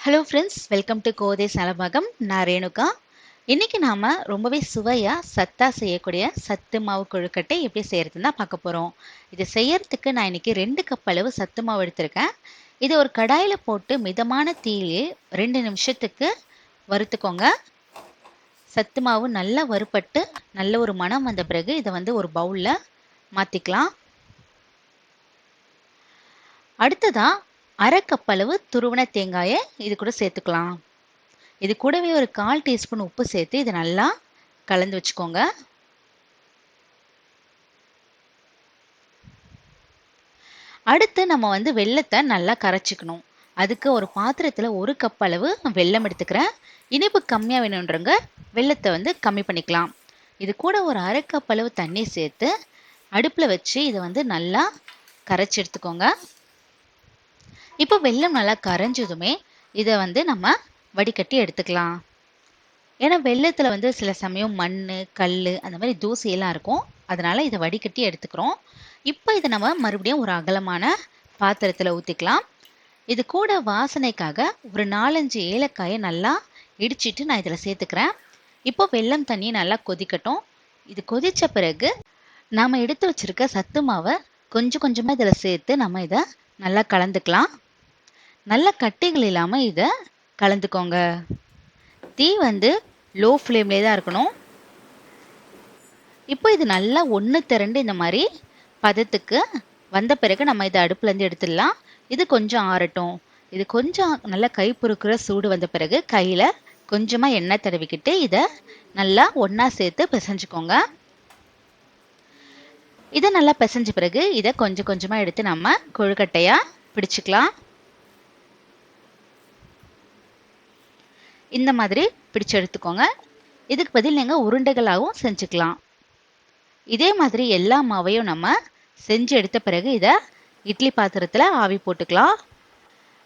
Hello friends, welcome to கோதை சலபாகம். நான் ரேணுகா. இன்னைக்கு நாம ரொம்பவே சுவையா சத்தா செய்யக்கூடிய சத்து மாவு கொழுக்கட்டை எப்படி செய்யறதுன்னு தான் பார்க்க போறோம். இது செய்யறதுக்கு நான் இன்னைக்கு 2 கப் அளவு சத்து மாவு எடுத்திருக்கேன். இதை ஒரு கடாயில போட்டு மிதமான தீயிலே 2 நிமிஷத்துக்கு வறுத்துக்கோங்க. சத்து மாவு நல்லா வறுபட்டு நல்ல ஒரு மணம் வந்த பிறகு இதை ஒரு பவுல்ல மாத்திக்கலாம். அடுத்ததா அரை கப் அளவு துருவன தேங்காயை இது கூட சேர்த்துக்கலாம். இது கூடவே ஒரு 1/4 டீஸ்பூன் உப்பு சேர்த்து இதை நல்லா கலந்து வச்சுக்கோங்க. அடுத்து நம்ம வெல்லத்தை நல்லா கரைச்சிக்கணும். அதுக்கு ஒரு பாத்திரத்தில் 1 கப் அளவு வெல்லம் எடுத்துக்கிறேன். இனிப்பு கம்மியாக வேணுன்றவங்க வெல்லத்தை கம்மி பண்ணிக்கலாம். இது கூட ஒரு அரை கப் அளவு தண்ணி சேர்த்து அடுப்பில் வச்சு இதை நல்லா கரைச்சி எடுத்துக்கோங்க. இப்போ வெல்லம் நல்லா கரைஞ்சதுமே இதை நம்ம வடிகட்டி எடுத்துக்கலாம். ஏன்னா வெல்லத்தில் சில சமயம் மண், கல் அந்த மாதிரி தூசியெல்லாம் இருக்கும். அதனால இதை வடிகட்டி எடுத்துக்கிறோம். இப்போ இதை நம்ம மறுபடியும் ஒரு அகலமான பாத்திரத்தில் ஊற்றிக்கலாம். இது கூட வாசனைக்காக ஒரு 4-5 ஏலக்காயை நல்லா இடிச்சிட்டு நான் இதில் சேர்த்துக்கிறேன். இப்போ வெல்லம் தண்ணி நல்லா கொதிக்கட்டும். இது கொதித்த பிறகு நாம் எடுத்து வச்சிருக்க சத்து மாவை கொஞ்சம் கொஞ்சமாக இதில் சேர்த்து நம்ம இதை நல்லா கலந்துக்கலாம். நல்ல கட்டிகள் இல்லாமல் இதை கலந்துக்கோங்க. தீ லோ ஃப்ளேம்லேயே தான் இருக்கணும். இப்போ இது நல்லா ஒன்று திரண்டு இந்த மாதிரி பதத்துக்கு வந்த பிறகு நம்ம இதை அடுப்புலேருந்து எடுத்துடலாம். இது கொஞ்சம் ஆறட்டும். இது கொஞ்சம் நல்லா கை பொறுக்கிற சூடு வந்த பிறகு கையில் கொஞ்சமாக எண்ணெய் தடவிக்கிட்டு இதை நல்லா ஒன்றா சேர்த்து பிசைஞ்சுக்கோங்க. இதை நல்லா பிசைஞ்ச பிறகு இதை கொஞ்சம் கொஞ்சமாக எடுத்து நம்ம கொழுக்கட்டையாக பிடிச்சிக்கலாம். இந்த மாதிரி பிடிச்சு எடுத்துக்கோங்க. இதுக்கு பதில் நீங்கள் உருண்டைகளாகவும் செஞ்சுக்கலாம். இதே மாதிரி எல்லா மாவையும் நம்ம செஞ்சு எடுத்த பிறகு இதை இட்லி பாத்திரத்தில் ஆவி போட்டுக்கலாம்.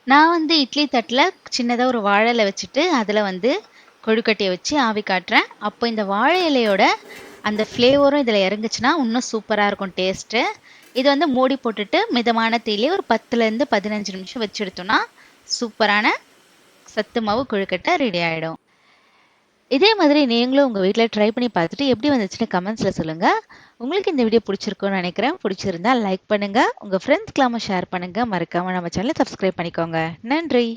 நான் இட்லி தட்டில் சின்னதாக ஒரு வாழை இலை வச்சுட்டு அதில் கொழுக்கட்டையை வச்சு ஆவி காட்டுறேன். அப்போ இந்த வாழை இலையோட அந்த ஃப்ளேவரும் இதில் இறங்குச்சுன்னா இன்னும் சூப்பராக இருக்கும் டேஸ்ட்டு. இது மூடி போட்டுட்டு மிதமான தீயிலே ஒரு 10லேருந்து 15 நிமிஷம் வச்சு எடுத்தோம்னா சூப்பரான சத்து மாவு கொழுக்கட்டை ரெடி ஆகிடும். இதே மாதிரி நீங்களும் உங்கள் வீட்டில் ட்ரை பண்ணி பார்த்துட்டு எப்படி வந்துச்சுன்னு கமெண்ட்ஸில் சொல்லுங்கள். உங்களுக்கு இந்த வீடியோ பிடிச்சிருக்குன்னு நினைக்கிறேன். பிடிச்சிருந்தா லைக் பண்ணுங்கள், உங்கள் ஃப்ரெண்ட்ஸ்க்கெல்லாம் ஷேர் பண்ணுங்கள். மறக்காமல் நம்ம சேனலை சப்ஸ்கிரைப் பண்ணிக்கோங்க. நன்றி.